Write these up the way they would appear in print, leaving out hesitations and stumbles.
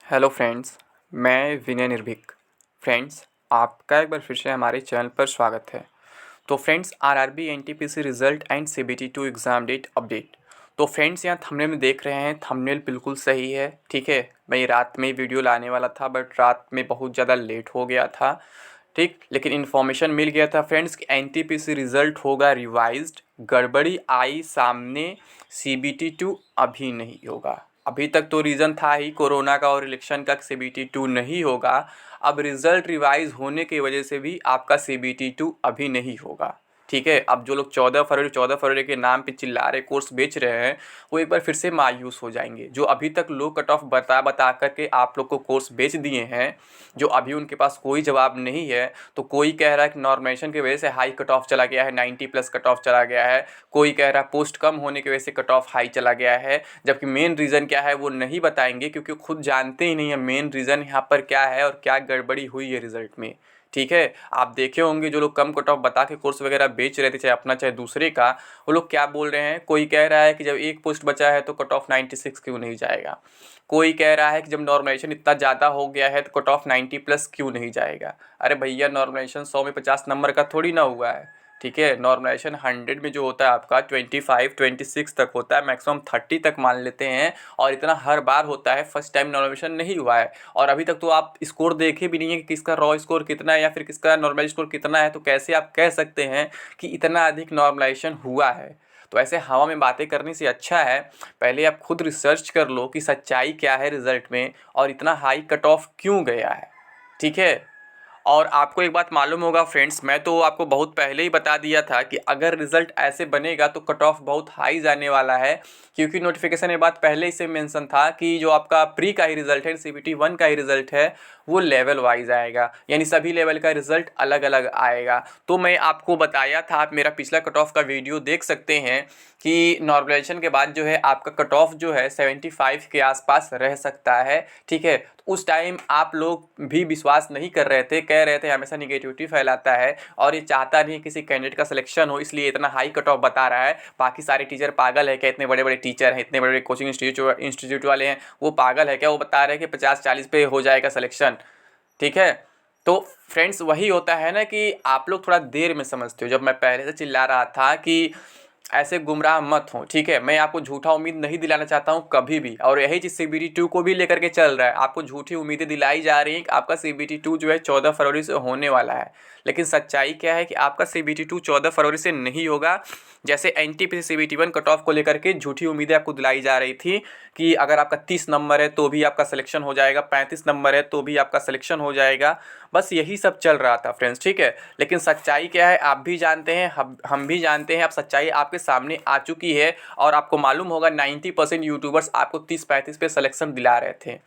Hello friends, मैं विनय निर्भीक। Friends, आपका एक बार फिर से हमारे चैनल पर स्वागत है। तो friends, RRB NTPC result and CBT 2 exam date update. तो फ्रेंड्स, यहाँ थंबनेल में देख रहे हैं, थंबनेल बिल्कुल सही है। ठीक है, मैं ये रात में वीडियो लाने वाला था बट रात में बहुत ज़्यादा लेट हो गया था। ठीक, लेकिन इन्फॉर्मेशन मिल गया था फ्रेंड्स कि एनटीपीसी रिज़ल्ट होगा रिवाइज्ड। गड़बड़ी आई सामने, सीबीटी 2 अभी नहीं होगा। अभी तक तो रीज़न था ही कोरोना का और इलेक्शन का, सीबीटी 2 नहीं होगा। अब रिज़ल्ट रिवाइज होने की वजह से भी आपका सीबीटी 2 अभी नहीं होगा। ठीक है, अब जो लोग 14 फरवरी के नाम पे चिल्ला रहे, कोर्स बेच रहे हैं, वो एक बार फिर से मायूस हो जाएंगे। जो अभी तक लोग कट ऑफ बता बता करके आप लोग को कोर्स बेच दिए हैं, जो अभी उनके पास कोई जवाब नहीं है। तो कोई कह रहा है कि नॉर्मलाइजेशन की वजह से हाई कट ऑफ चला गया है, 90+ कट ऑफ चला गया है। कोई कह रहा है पोस्ट कम होने की वजह से कट ऑफ हाई चला गया है। जबकि मेन रीज़न क्या है वो नहीं बताएंगे, क्योंकि खुद जानते ही नहीं है मेन रीज़न यहाँ पर क्या है और क्या गड़बड़ी हुई है रिज़ल्ट में। ठीक है, आप देखे होंगे जो लोग कम कट ऑफ बता के कोर्स वगैरह बेच रहे थे, चाहे अपना चाहे दूसरे का, वो लोग क्या बोल रहे हैं। कोई कह रहा है कि जब एक पोस्ट बचा है तो कट ऑफ 96 क्यों नहीं जाएगा। कोई कह रहा है कि जब नॉर्मलाइजेशन इतना ज़्यादा हो गया है तो कट ऑफ 90+ क्यों नहीं जाएगा। अरे भैया, नॉर्मलाइजेशन 100 में 50 नंबर का थोड़ी ना हुआ है। ठीक है, नॉर्मलाइजेशन 100 में जो होता है आपका 25 26 तक होता है, मैक्सिमम 30 तक मान लेते हैं। और इतना हर बार होता है, फर्स्ट टाइम नॉर्मलाइजेशन नहीं हुआ है। और अभी तक तो आप स्कोर देखे भी नहीं है कि किसका रॉ स्कोर कितना है या फिर किसका नॉर्मलाइज स्कोर कितना है। तो कैसे आप कह सकते हैं कि इतना अधिक नॉर्मलाइजेशन हुआ है। तो ऐसे हवा में बातें करने से अच्छा है पहले आप खुद रिसर्च कर लो कि सच्चाई क्या है रिज़ल्ट में और इतना हाई कट ऑफ क्यों गया है। ठीक है, और आपको एक बात मालूम होगा फ्रेंड्स, मैं तो आपको बहुत पहले ही बता दिया था कि अगर रिज़ल्ट ऐसे बनेगा तो कट ऑफ बहुत हाई जाने वाला है। क्योंकि नोटिफिकेशन में बात पहले ही से मेंशन था कि जो आपका प्री का ही रिज़ल्ट है, सीबीटी 1 का ही रिज़ल्ट है, वो लेवल वाइज आएगा, यानी सभी लेवल का रिज़ल्ट अलग अलग आएगा। तो मैं आपको बताया था, आप मेरा पिछला कट ऑफ का वीडियो देख सकते हैं कि नॉर्मलाइजेशन के बाद जो है आपका कट ऑफ जो है 75 के आसपास रह सकता है। ठीक है, तो उस टाइम आप लोग भी विश्वास नहीं कर रहे थे, कह रहे थे हमेशा निगेटिविटी फैलाता है और ये चाहता नहीं किसी कैंडिडेट का सिलेक्शन हो, इसलिए इतना हाई कट ऑफ बता रहा है। बाकी सारे टीचर पागल है क्या, इतने बड़े बड़े टीचर हैं, इतने बड़े बड़े कोचिंग इंस्टीट्यूट वाले हैं, वो पागल है क्या, वो बता रहे हैं कि 50-40 पे हो जाएगा सिलेक्शन। ठीक है, तो फ्रेंड्स वही होता है ना कि आप लोग थोड़ा देर में समझते हो। जब मैं पहले से चिल्ला रहा था कि ऐसे गुमराह मत हो। ठीक है, मैं आपको झूठा उम्मीद नहीं दिलाना चाहता हूँ कभी भी, और यही चीज़ सीबीटी 2 को भी लेकर के चल रहा है। आपको झूठी उम्मीदें दिलाई जा रही हैं कि आपका सीबीटी 2 जो है 14 फरवरी से होने वाला है, लेकिन सच्चाई क्या है कि आपका सीबीटी 2 14 फरवरी से नहीं होगा। जैसे एनटीपीसी सीबीटी 1 कट ऑफ को लेकर के झूठी उम्मीदें आपको दिलाई जा रही थी कि अगर आपका 30 नंबर है तो भी आपका सिलेक्शन हो जाएगा, 35 नंबर है तो भी आपका सिलेक्शन हो जाएगा। बस यही सब चल रहा था फ्रेंड्स। ठीक है, लेकिन सच्चाई क्या है आप भी जानते हैं, हम भी जानते हैं। अब सच्चाई आपके सामने आ चुकी है और आपको मालूम होगा 90% यूट्यूबर्स आपको 30-35 पे सिलेक्शन दिला रहे थे।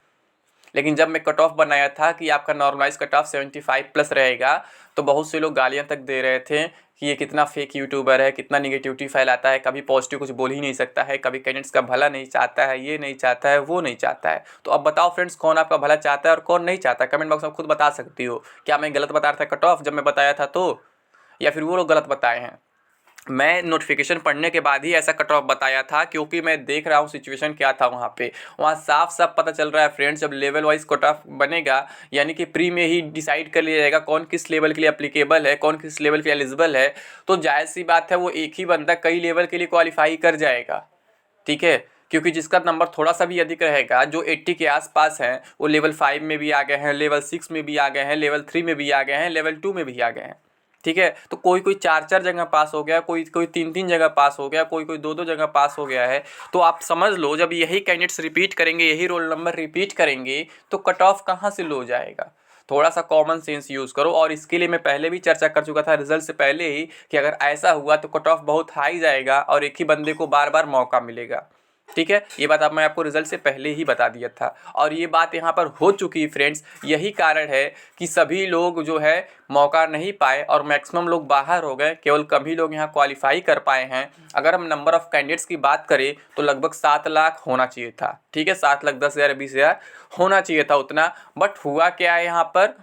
लेकिन जब मैं कट ऑफ बनाया था कि आपका नॉर्मलाइज कट ऑफ 75+ रहेगा, तो बहुत से लोग गालियां तक दे रहे थे कि ये कितना फेक यूट्यूबर है, कितना निगेटिविटी फैलाता है, कभी पॉजिटिव कुछ बोल ही नहीं सकता है, कभी कैंडिडेट्स का भला नहीं चाहता है, ये नहीं चाहता है, वो नहीं चाहता है। तो अब बताओ फ्रेंड्स, कौन आपका भला चाहता है और कौन नहीं चाहता है। कमेंट बॉक्स में खुद बता सकती हो। क्या मैं गलत बता रहा था कट ऑफ जब मैं बताया था तो, या फिर वो लोग गलत बताए हैं। मैं नोटिफिकेशन पढ़ने के बाद ही ऐसा कट ऑफ बताया था, क्योंकि मैं देख रहा हूँ सिचुएशन क्या था वहाँ पे। वहाँ साफ साफ पता चल रहा है फ्रेंड्स, जब लेवल वाइज कट ऑफ बनेगा, यानी कि प्री में ही डिसाइड कर लिया जाएगा कौन किस लेवल के लिए अप्लीकेबल है, कौन किस लेवल के लिए एलिजिबल है। तो जायज़ सी बात है वो एक ही बंदा कई लेवल के लिए क्वालिफाई कर जाएगा। ठीक है, क्योंकि जिसका नंबर थोड़ा सा भी अधिक रहेगा, जो 80 के आसपास हैं, वो लेवल 5 में भी आ गए हैं, लेवल 6 में भी आ गए हैं, लेवल 3 में भी आ गए हैं, लेवल 2 में भी आ गए हैं। ठीक है, तो कोई कोई 4-4 जगह पास हो गया, कोई कोई 3-3 जगह पास हो गया, कोई कोई 2-2 जगह पास हो गया है। तो आप समझ लो, जब यही कैंडिडेट्स रिपीट करेंगे, यही रोल नंबर रिपीट करेंगे, तो कट ऑफ कहाँ से लो जाएगा। थोड़ा सा कॉमन सेंस यूज़ करो। और इसके लिए मैं पहले भी चर्चा कर चुका था रिजल्ट से पहले ही कि अगर ऐसा हुआ तो कट ऑफ बहुत हाई जाएगा और एक ही बंदे को बार बार मौका मिलेगा। ठीक है, ये बात अब मैं आपको रिजल्ट से पहले ही बता दिया था और ये बात यहाँ पर हो चुकी है फ्रेंड्स। यही कारण है कि सभी लोग जो है मौका नहीं पाए और मैक्सिमम लोग बाहर हो गए, केवल कम ही लोग यहाँ क्वालिफाई कर पाए हैं। अगर हम नंबर ऑफ़ कैंडिडेट्स की बात करें तो लगभग 7 लाख होना चाहिए था। ठीक है, 7,10,000 20,000 होना चाहिए था उतना। बट हुआ क्या है यहाँ पर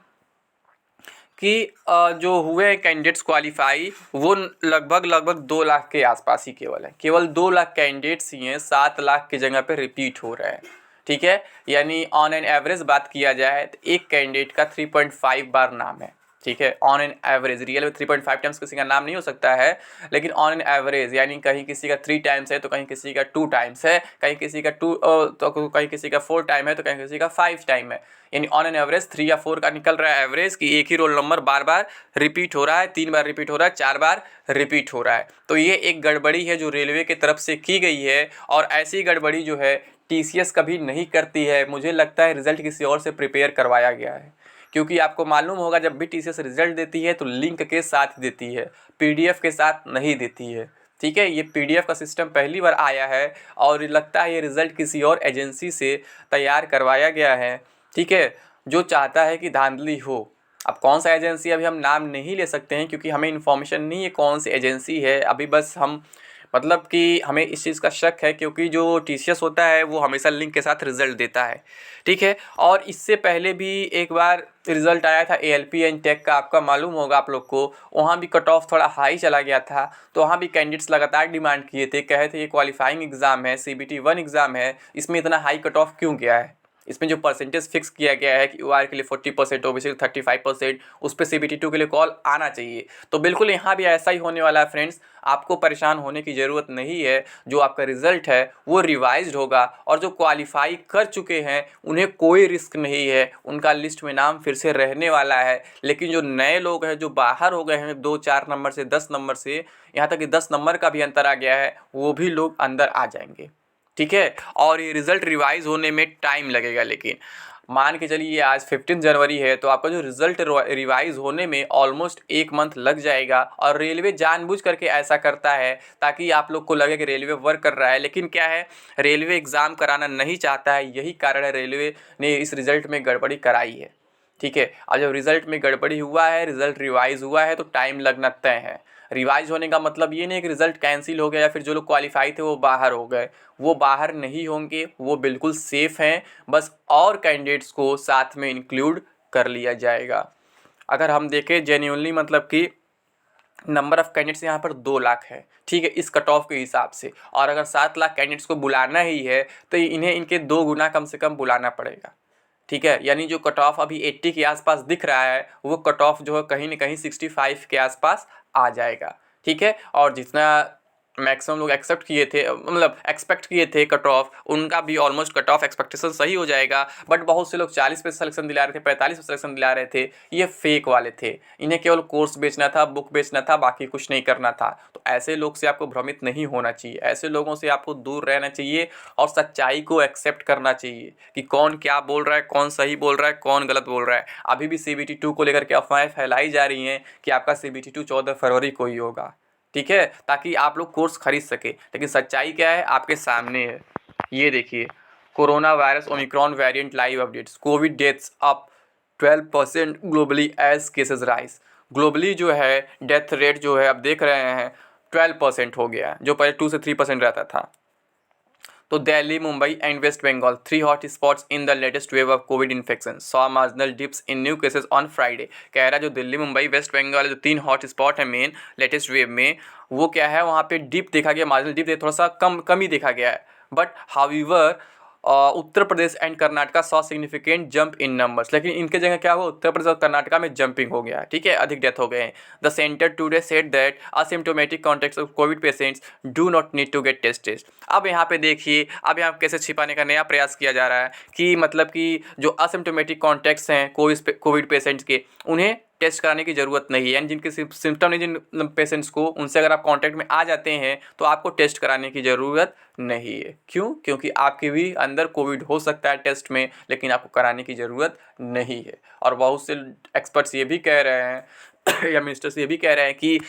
कि जो हुए कैंडिडेट्स क्वालिफाई, वो लगभग 2 लाख के आसपास ही केवल है। केवल 2 लाख कैंडिडेट्स ही हैं, 7 लाख की जगह पे रिपीट हो रहे हैं। ठीक है। यानी ऑन एन एवरेज बात किया जाए तो एक कैंडिडेट का 3.5 बार नाम है, ठीक है। ऑन एन एवरेज, रियल में 3.5 टाइम्स किसी का नाम नहीं हो सकता है, लेकिन ऑन एन एवरेज यानी कहीं किसी का 3 टाइम्स है तो कहीं किसी का 2 टाइम्स है, कहीं किसी का 2 तो कहीं किसी का 4 टाइम है तो कहीं किसी का 5 टाइम है। यानी ऑन एन एवरेज 3 या 4 का निकल रहा है एवरेज कि एक ही रोल नंबर बार बार रिपीट हो रहा है, 3 बार रिपीट हो रहा है, 4 बार रिपीट हो रहा है। तो ये एक गड़बड़ी है जो रेलवे की तरफ से की गई है, और ऐसी गड़बड़ी जो है TCS कभी नहीं करती है। मुझे लगता है रिजल्ट किसी और से प्रिपेयर करवाया गया है, क्योंकि आपको मालूम होगा जब भी TCS रिजल्ट देती है तो लिंक के साथ देती है, PDF के साथ नहीं देती है, ठीक है। ये PDF का सिस्टम पहली बार आया है और लगता है ये रिज़ल्ट किसी और एजेंसी से तैयार करवाया गया है, ठीक है, जो चाहता है कि धांधली हो। अब कौन सा एजेंसी अभी हम नाम नहीं ले सकते हैं क्योंकि हमें इन्फॉर्मेशन नहीं है कौन सी एजेंसी है अभी, बस हम मतलब कि हमें इस चीज़ का शक है क्योंकि जो TCS होता है वो हमेशा लिंक के साथ रिज़ल्ट देता है, ठीक है। और इससे पहले भी एक बार रिज़ल्ट आया था ALP एंड टेक का, आपका मालूम होगा आप लोग को, वहाँ भी कट ऑफ थोड़ा हाई चला गया था। तो वहाँ भी कैंडिडेट्स लगातार डिमांड किए थे, कहे थे ये क्वालिफाइंग एग्ज़ाम है, CBT 1 एग्ज़ाम है, इसमें इतना हाई कट ऑफ क्यों गया है। इसमें जो परसेंटेज फिक्स किया गया है कि OR के लिए 40%, OBC 35%, उस पर CBT 2 के लिए कॉल आना चाहिए। तो बिल्कुल यहाँ भी ऐसा ही होने वाला है फ्रेंड्स, आपको परेशान होने की ज़रूरत नहीं है। जो आपका रिज़ल्ट है वो रिवाइज्ड होगा, और जो क्वालिफाई कर चुके हैं उन्हें कोई रिस्क नहीं है, उनका लिस्ट में नाम फिर से रहने वाला है। लेकिन जो नए लोग हैं जो बाहर हो गए हैं 2-4 नंबर से, 10 नंबर से, यहाँ तक कि 10 नंबर का भी अंतर आ गया है, वो भी लोग अंदर आ जाएंगे, ठीक है। और ये रिज़ल्ट रिवाइज़ होने में टाइम लगेगा, लेकिन मान के चलिए आज 15 जनवरी है तो आपका जो रिज़ल्ट रिवाइज़ होने में ऑलमोस्ट 1 मंथ लग जाएगा। और रेलवे जानबूझ करके ऐसा करता है ताकि आप लोग को लगे कि रेलवे वर्क कर रहा है, लेकिन क्या है, रेलवे एग्ज़ाम कराना नहीं चाहता है। यही कारण है रेलवे ने इस रिज़ल्ट में गड़बड़ी कराई है, ठीक है। और जब रिज़ल्ट में गड़बड़ी हुआ है, रिज़ल्ट रिवाइज़ हुआ है, तो टाइम लगना तय है। रिवाइज होने का मतलब ये नहीं कि रिज़ल्ट कैंसिल हो गया या फिर जो लोग क्वालिफाई थे वो बाहर हो गए, वो बाहर नहीं होंगे, वो बिल्कुल सेफ़ हैं। बस और कैंडिडेट्स को साथ में इंक्लूड कर लिया जाएगा। अगर हम देखें जेन्युइनली, मतलब कि नंबर ऑफ़ कैंडिडेट्स यहाँ पर 2 लाख है, ठीक है, इस कट ऑफ के हिसाब से। और अगर 7 लाख कैंडिडेट्स को बुलाना ही है तो इन्हें इनके 2 गुना कम से कम बुलाना पड़ेगा, ठीक है। यानी जो कट ऑफ अभी 80 के आसपास दिख रहा है, वो कट ऑफ जो है कहीं ना कहीं 65 के आसपास आ जाएगा, ठीक है। और जितना मैक्सिमम लोग एक्सेप्ट किए थे, मतलब एक्सपेक्ट किए थे कट ऑफ, उनका भी ऑलमोस्ट कट ऑफ एक्सपेक्टेशन सही हो जाएगा। बट बहुत से लोग 40 पे सिलेक्शन दिला रहे थे, 45 पे सिलेक्शन दिला रहे थे, ये फेक वाले थे। इन्हें केवल कोर्स बेचना था, बुक बेचना था, बाकी कुछ नहीं करना था। तो ऐसे लोग से आपको भ्रमित नहीं होना चाहिए, ऐसे लोगों से आपको दूर रहना चाहिए और सच्चाई को एक्सेप्ट करना चाहिए कि कौन क्या बोल रहा है, कौन सही बोल रहा है, कौन गलत बोल रहा है। अभी भी CBT 2 को लेकर के अफवाहें फैलाई जा रही हैं कि आपका CBT 2 14 फरवरी को ही होगा, ठीक है, ताकि आप लोग कोर्स खरीद सके। लेकिन सच्चाई क्या है आपके सामने है। ये देखिए, corona virus omicron variant live updates, covid deaths up 12% globally as cases rise. Globally जो है डेथ रेट जो है अब देख रहे हैं 12% हो गया है, जो पहले 2 से 3% रहता था। तो Delhi, Mumbai and West Bengal 3 hot spots in the latest wave of covid infection saw marginal dips in new cases on Friday. कह रहा है जो दिल्ली, मुंबई, वेस्ट बंगाल जो 3 हॉट स्पॉट है मेन लेटेस्ट वेव में, वो क्या है, वहाँ पे डिप देखा गया, मार्जिनल डिप थोड़ा सा कम ही देखा गया है। But however Uttar Pradesh and Karnataka saw significant jump in numbers. लेकिन इनके जगह क्या हुआ, उत्तर प्रदेश और कर्नाटका में जंपिंग हो गया, ठीक है, अधिक डेथ हो गए हैं। The centre today said that asymptomatic contacts of covid patients do not need to get tested. अब यहाँ पे देखिए, अब यहाँ कैसे छिपाने का नया प्रयास किया जा रहा है कि मतलब कि जो असिम्टोमेटिक कॉन्टेक्ट्स हैं कोविड पेशेंट्स के, उन्हें टेस्ट कराने की ज़रूरत नहीं है। यानी जिनके सिम्टम नहीं, जिन पेशेंट्स को, उनसे अगर आप कांटेक्ट में आ जाते हैं तो आपको टेस्ट कराने की ज़रूरत नहीं है। क्यों? क्योंकि आपके भी अंदर कोविड हो सकता है टेस्ट में, लेकिन आपको कराने की ज़रूरत नहीं है। और बहुत से एक्सपर्ट्स ये भी कह रहे हैं या मिनिस्टर्स ये भी कह रहे हैं कि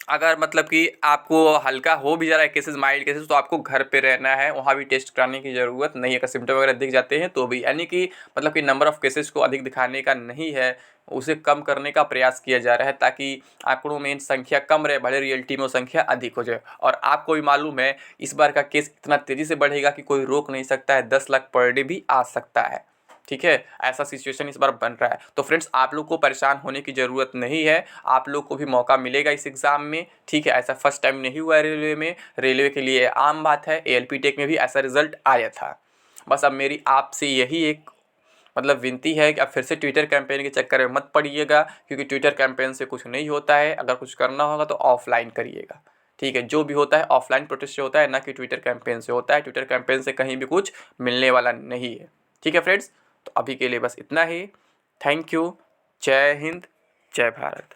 अगर मतलब कि आपको हल्का हो भी जा रहा है केसेस, माइल्ड केसेस, तो आपको घर पे रहना है, वहाँ भी टेस्ट कराने की ज़रूरत नहीं है। अगर सिम्टम वगैरह दिख जाते हैं तो भी, यानी कि मतलब कि नंबर ऑफ़ केसेस को अधिक दिखाने का नहीं है, उसे कम करने का प्रयास किया जा रहा है ताकि आंकड़ों में संख्या कम रहे, भले रियलिटी में वो संख्या अधिक हो जाए। और आपको भी मालूम है इस बार का केस इतना तेज़ी से बढ़ेगा कि कोई रोक नहीं सकता है, 10 लाख पर डे भी आ सकता है, ठीक है। ऐसा सिचुएशन इस बार बन रहा है। तो फ्रेंड्स, आप लोग को परेशान होने की ज़रूरत नहीं है, आप लोग को भी मौका मिलेगा इस एग्ज़ाम में, ठीक है। ऐसा फर्स्ट टाइम नहीं हुआ है रेलवे में, रेलवे के लिए आम बात है। ALP टेक में भी ऐसा रिजल्ट आया था। बस अब मेरी आपसे यही एक मतलब विनती है कि अब फिर से ट्विटर कैंपेन के चक्कर में मत पड़िएगा, क्योंकि ट्विटर कैंपेन से कुछ नहीं होता है। अगर कुछ करना होगा तो ऑफलाइन करिएगा, ठीक है। जो भी होता है ऑफलाइन प्रोटेस्ट से होता है, ना कि ट्विटर कैंपेन से होता है। ट्विटर कैंपेन से कहीं भी कुछ मिलने वाला नहीं है, ठीक है फ्रेंड्स। तो अभी के लिए बस इतना ही। Thank you. जय हिंद, जय भारत।